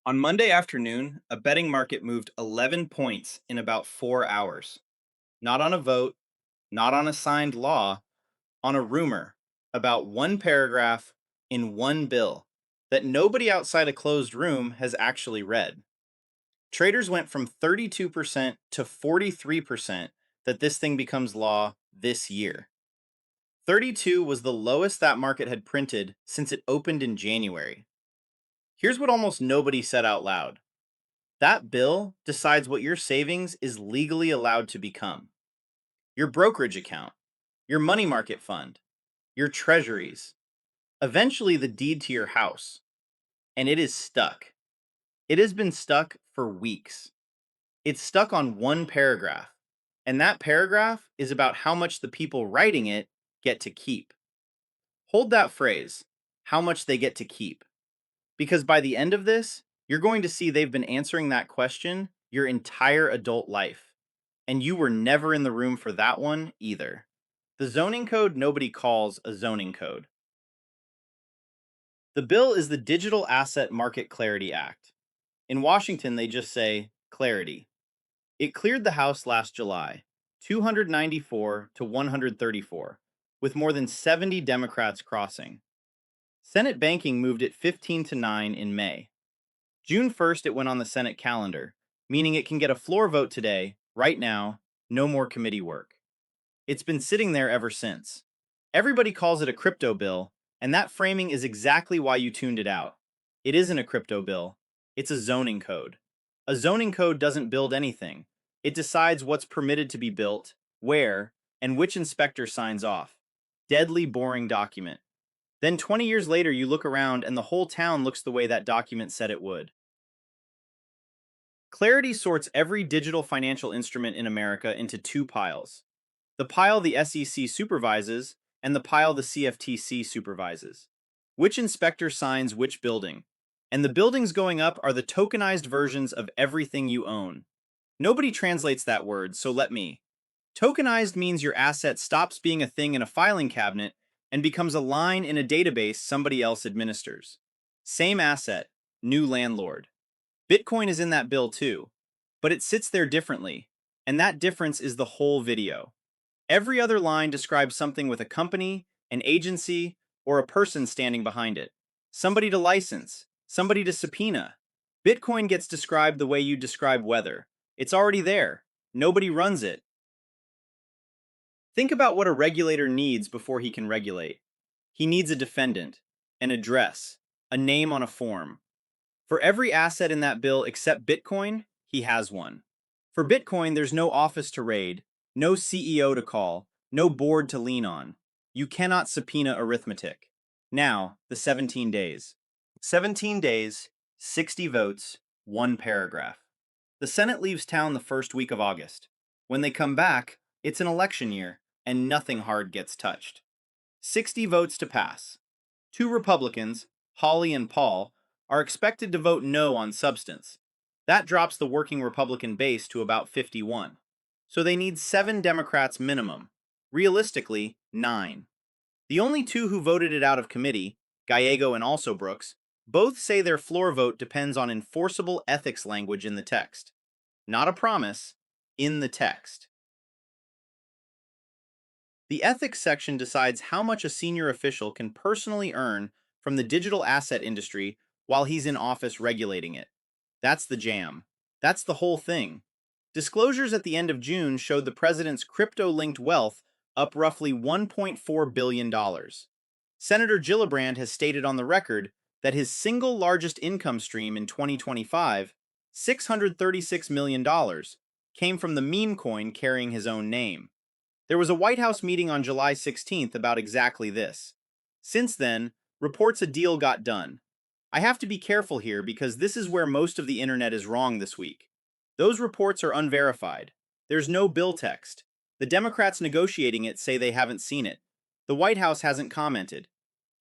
On Monday afternoon, a betting market moved 11 points in about 4 hours. Not on a vote, not on a signed law, on a rumor about one paragraph in one bill that nobody outside a closed room has actually read. Traders went from 32% to 43% that this thing becomes law this year. 32 was the lowest that market had printed since it opened in January. Here's what almost nobody said out loud. That bill decides what your savings is legally allowed to become. Your brokerage account, your money market fund, your treasuries, eventually the deed to your house. And it is stuck. It has been stuck for weeks. It's stuck on one paragraph. And that paragraph is about how much the people writing it get to keep. Hold that phrase, how much they get to keep. Because by the end of this, you're going to see they've been answering that question your entire adult life. And you were never in the room for that one either. The zoning code nobody calls a zoning code. The bill is the Digital Asset Market Clarity Act. In Washington, they just say clarity. It cleared the House last July, 294 to 134, with more than 70 Democrats crossing. Senate banking moved it 15 to 9 in May. June 1st, it went on the Senate calendar, meaning it can get a floor vote today, right now, no more committee work. It's been sitting there ever since. Everybody calls it a crypto bill, and that framing is exactly why you tuned it out. It isn't a crypto bill, it's a zoning code. A zoning code doesn't build anything. It decides what's permitted to be built, where, and which inspector signs off. Deadly boring document. Then 20 years later, you look around and the whole town looks the way that document said it would. Clarity sorts every digital financial instrument in America into two piles: the pile the SEC supervises and the pile the CFTC supervises. Which inspector signs which building? And the buildings going up are the tokenized versions of everything you own. Nobody translates that word, so let me. Tokenized means your asset stops being a thing in a filing cabinet and becomes a line in a database somebody else administers. Same asset, new landlord. Bitcoin is in that bill too, but it sits there differently, and that difference is the whole video. Every other line describes something with a company, an agency, or a person standing behind it. Somebody to license, somebody to subpoena. Bitcoin gets described the way you describe weather. It's already there. Nobody runs it. Think about what a regulator needs before he can regulate. He needs a defendant, an address, a name on a form. For every asset in that bill except Bitcoin, he has one. For Bitcoin, there's no office to raid, no CEO to call, no board to lean on. You cannot subpoena arithmetic. Now, the 17 days. 17 days, 60 votes, one paragraph. The Senate leaves town the first week of August. When they come back, it's an election year, and nothing hard gets touched. 60 votes to pass. Two Republicans, Holly and Paul, are expected to vote no on substance. That drops the working Republican base to about 51. So they need 7 Democrats minimum. Realistically, 9. The only two who voted it out of committee, Gallego and also Brooks, both say their floor vote depends on enforceable ethics language in the text. Not a promise, in the text. The ethics section decides how much a senior official can personally earn from the digital asset industry while he's in office regulating it. That's the jam. That's the whole thing. Disclosures at the end of June showed the president's crypto-linked wealth up roughly $1.4 billion. Senator Gillibrand has stated on the record that his single largest income stream in 2025, $636 million, came from the meme coin carrying his own name. There was a White House meeting on July 16th about exactly this. Since then, reports a deal got done. I have to be careful here because this is where most of the internet is wrong this week. Those reports are unverified. There's no bill text. The Democrats negotiating it say they haven't seen it. The White House hasn't commented.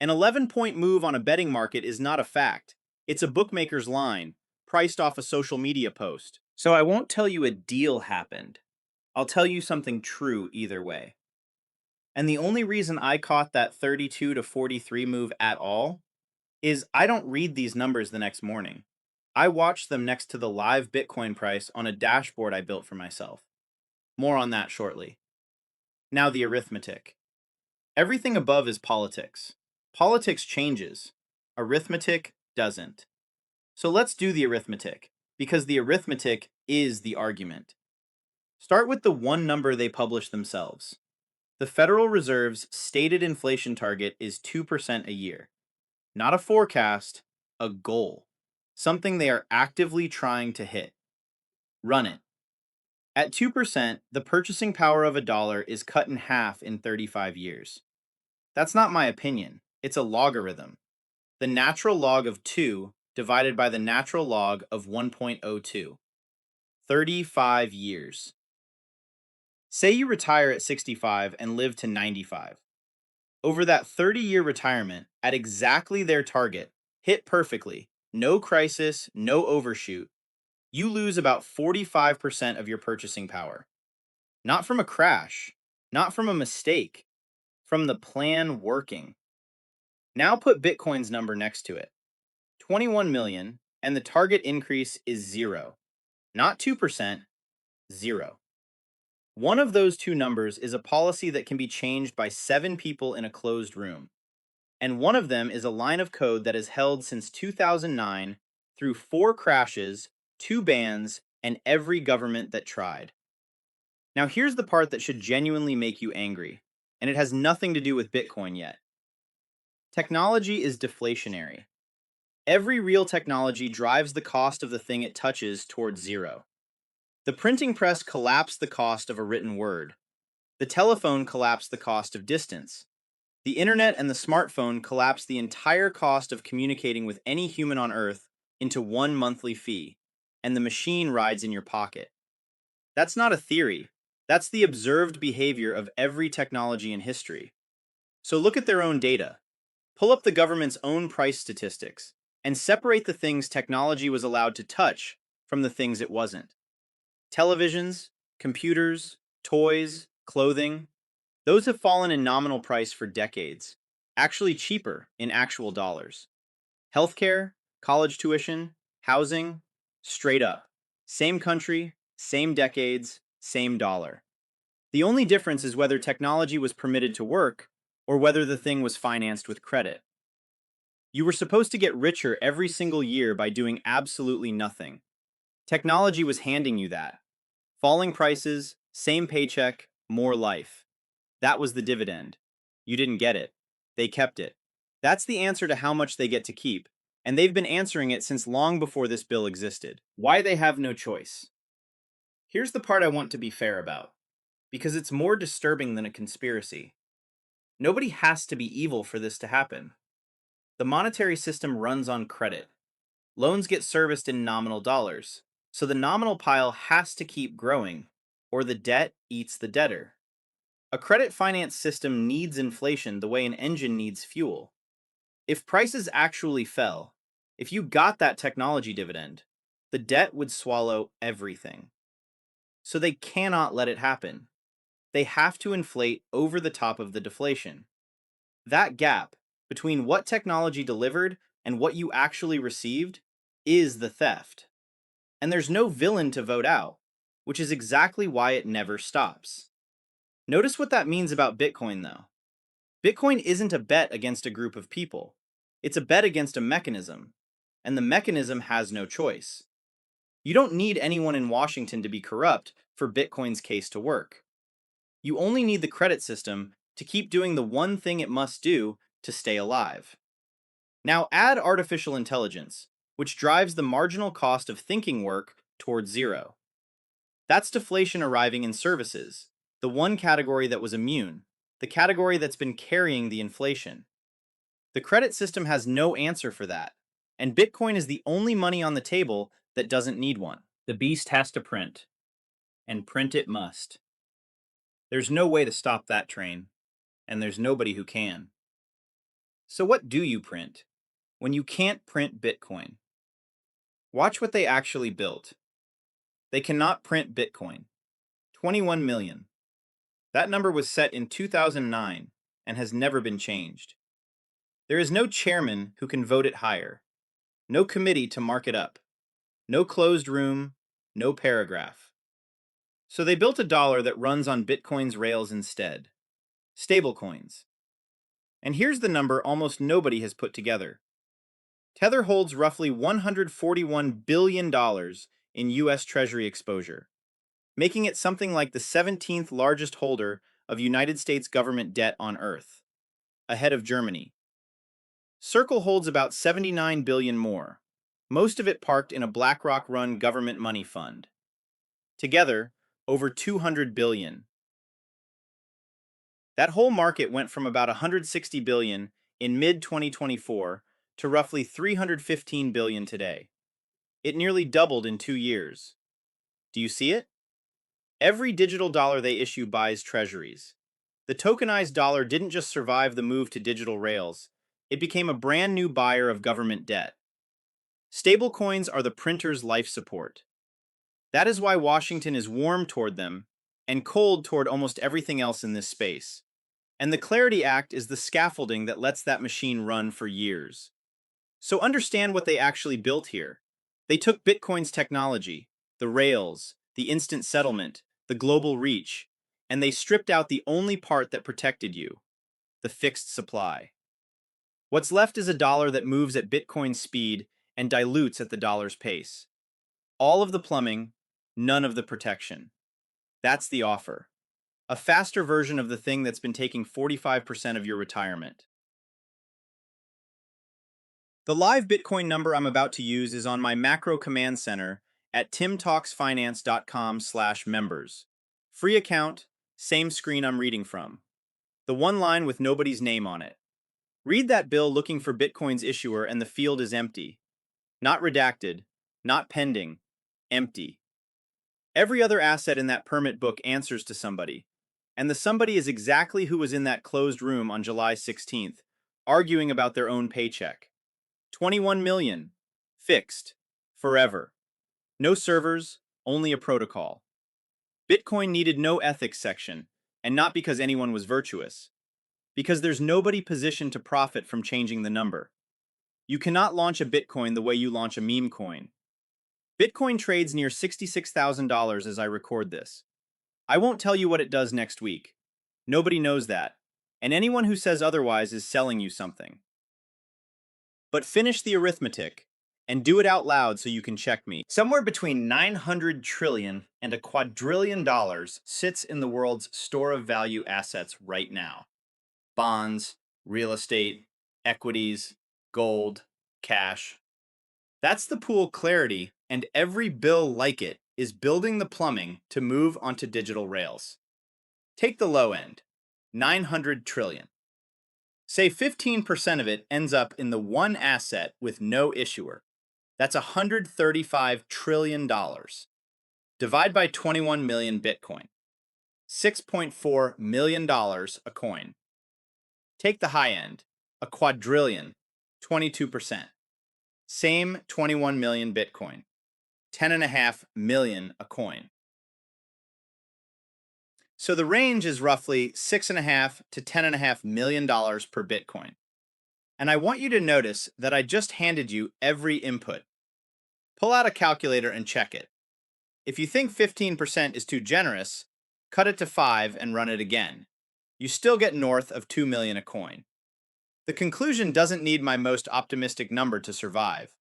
An 11-point move on a betting market is not a fact. It's a bookmaker's line, priced off a social media post. So I won't tell you a deal happened. I'll tell you something true either way. And the only reason I caught that 32 to 43 move at all is I don't read these numbers the next morning. I watched them next to the live Bitcoin price on a dashboard I built for myself. More on that shortly. Now, the arithmetic. Everything above is politics. Politics changes. Arithmetic doesn't. So let's do the arithmetic, because the arithmetic is the argument. Start with the one number they publish themselves. The Federal Reserve's stated inflation target is 2% a year. Not a forecast, a goal. Something they are actively trying to hit. Run it. At 2%, the purchasing power of a dollar is cut in half in 35 years. That's not my opinion, it's a logarithm. The natural log of 2 divided by the natural log of 1.02. 35 years. Say you retire at 65 and live to 95. Over that 30-year retirement, at exactly their target, hit perfectly, no crisis, no overshoot, you lose about 45% of your purchasing power. Not from a crash, not from a mistake, from the plan working. Now put Bitcoin's number next to it. 21 million, and the target increase is 0. Not 2%, 0. One of those two numbers is a policy that can be changed by 7 people in a closed room. And one of them is a line of code that has held since 2009 through 4 crashes, 2 bans, and every government that tried. Now here's the part that should genuinely make you angry, and it has nothing to do with Bitcoin yet. Technology is deflationary. Every real technology drives the cost of the thing it touches towards 0. The printing press collapsed the cost of a written word. The telephone collapsed the cost of distance. The internet and the smartphone collapsed the entire cost of communicating with any human on Earth into one monthly fee, and the machine rides in your pocket. That's not a theory. That's the observed behavior of every technology in history. So look at their own data. Pull up the government's own price statistics, and separate the things technology was allowed to touch from the things it wasn't. Televisions, computers, toys, clothing, those have fallen in nominal price for decades, actually cheaper in actual dollars. Healthcare, college tuition, housing, straight up. Same country, same decades, same dollar. The only difference is whether technology was permitted to work or whether the thing was financed with credit. You were supposed to get richer every single year by doing absolutely nothing. Technology was handing you that. Falling prices, same paycheck, more life. That was the dividend. You didn't get it. They kept it. That's the answer to how much they get to keep, and they've been answering it since long before this bill existed. Why they have no choice. Here's the part I want to be fair about, because it's more disturbing than a conspiracy. Nobody has to be evil for this to happen. The monetary system runs on credit. Loans get serviced in nominal dollars, so the nominal pile has to keep growing, or the debt eats the debtor. A credit finance system needs inflation the way an engine needs fuel. If prices actually fell, if you got that technology dividend, the debt would swallow everything. So they cannot let it happen. They have to inflate over the top of the deflation. That gap between what technology delivered and what you actually received is the theft. And there's no villain to vote out, which is exactly why it never stops. Notice what that means about Bitcoin, though. Bitcoin isn't a bet against a group of people. It's a bet against a mechanism, and the mechanism has no choice. You don't need anyone in Washington to be corrupt for Bitcoin's case to work. You only need the credit system to keep doing the one thing it must do to stay alive. Now add artificial intelligence, which drives the marginal cost of thinking work towards 0. That's deflation arriving in services, the one category that was immune, the category that's been carrying the inflation. The credit system has no answer for that, and Bitcoin is the only money on the table that doesn't need one. The beast has to print, and print it must. There's no way to stop that train, and there's nobody who can. So what do you print when you can't print Bitcoin? Watch what they actually built. They cannot print Bitcoin. 21 million. That number was set in 2009 and has never been changed. There is no chairman who can vote it higher, no committee to mark it up. No closed room, no paragraph. So they built a dollar that runs on Bitcoin's rails instead. Stablecoins. And here's the number almost nobody has put together. Tether holds roughly $141 billion in US Treasury exposure, making it something like the 17th largest holder of United States government debt on Earth, ahead of Germany. Circle holds about 79 billion more, most of it parked in a BlackRock-run government money fund. Together, over 200 billion. That whole market went from about 160 billion in mid-2024 to roughly 315 billion today. It nearly doubled in 2 years. Do you see it? Every digital dollar they issue buys treasuries. The tokenized dollar didn't just survive the move to digital rails, it became a brand new buyer of government debt. Stablecoins are the printer's life support. That is why Washington is warm toward them and cold toward almost everything else in this space. And the Clarity Act is the scaffolding that lets that machine run for years. So understand what they actually built here. They took Bitcoin's technology, the rails, the instant settlement, the global reach, and they stripped out the only part that protected you, the fixed supply. What's left is a dollar that moves at Bitcoin's speed and dilutes at the dollar's pace. All of the plumbing, none of the protection. That's the offer. A faster version of the thing that's been taking 45% of your retirement. The live Bitcoin number I'm about to use is on my macro command center at timtalksfinance.com/members. Free account, same screen I'm reading from. The one line with nobody's name on it. Read that bill looking for Bitcoin's issuer and the field is empty. Not redacted, not pending, empty. Every other asset in that permit book answers to somebody. And the somebody is exactly who was in that closed room on July 16th, arguing about their own paycheck. 21 million. Fixed. Forever. No servers, only a protocol. Bitcoin needed no ethics section, and not because anyone was virtuous. Because there's nobody positioned to profit from changing the number. You cannot launch a Bitcoin the way you launch a meme coin. Bitcoin trades near $66,000 as I record this. I won't tell you what it does next week. Nobody knows that, and anyone who says otherwise is selling you something. But finish the arithmetic, and do it out loud so you can check me. Somewhere between 900 trillion and a quadrillion dollars sits in the world's store of value assets right now. Bonds, real estate, equities, gold, cash. That's the pool Clarity, and every bill like it is building the plumbing to move onto digital rails. Take the low end, 900 trillion. Say 15% of it ends up in the one asset with no issuer. That's $135 trillion. Divide by 21 million Bitcoin. $6.4 million a coin. Take the high end, a quadrillion, 22%. Same 21 million Bitcoin. 10.5 million a coin. So the range is roughly $6.5 to $10.5 million per Bitcoin. And I want you to notice that I just handed you every input. Pull out a calculator and check it. If you think 15% is too generous, cut it to 5 and run it again. You still get north of 2 million a coin. The conclusion doesn't need my most optimistic number to survive.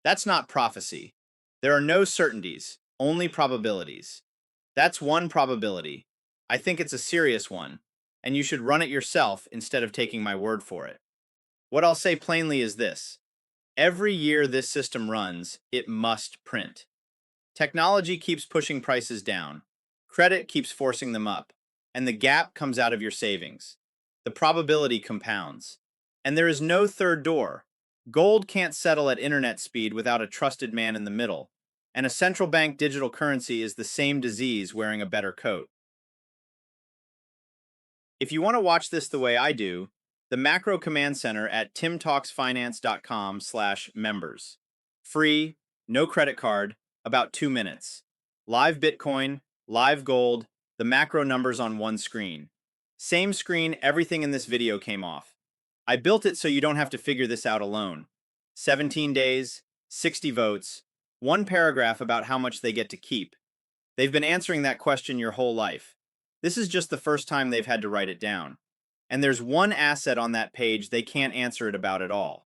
That's not prophecy. There are no certainties, only probabilities. That's one probability. I think it's a serious one, and you should run it yourself instead of taking my word for it. What I'll say plainly is this. Every year this system runs, it must print. Technology keeps pushing prices down. Credit keeps forcing them up. And the gap comes out of your savings. The probability compounds. And there is no third door. Gold can't settle at internet speed without a trusted man in the middle. And a central bank digital currency is the same disease wearing a better coat. If you want to watch this the way I do, the macro command center at timtalksfinance.com/members. Free, no credit card, about 2 minutes. Live Bitcoin, live gold, the macro numbers on one screen. Same screen everything in this video came off. I built it so you don't have to figure this out alone. 17 days, 60 votes, One paragraph about how much they get to keep. They've been answering that question your whole life. This is just the first time they've had to write it down. And there's one asset on that page they can't answer it about at all.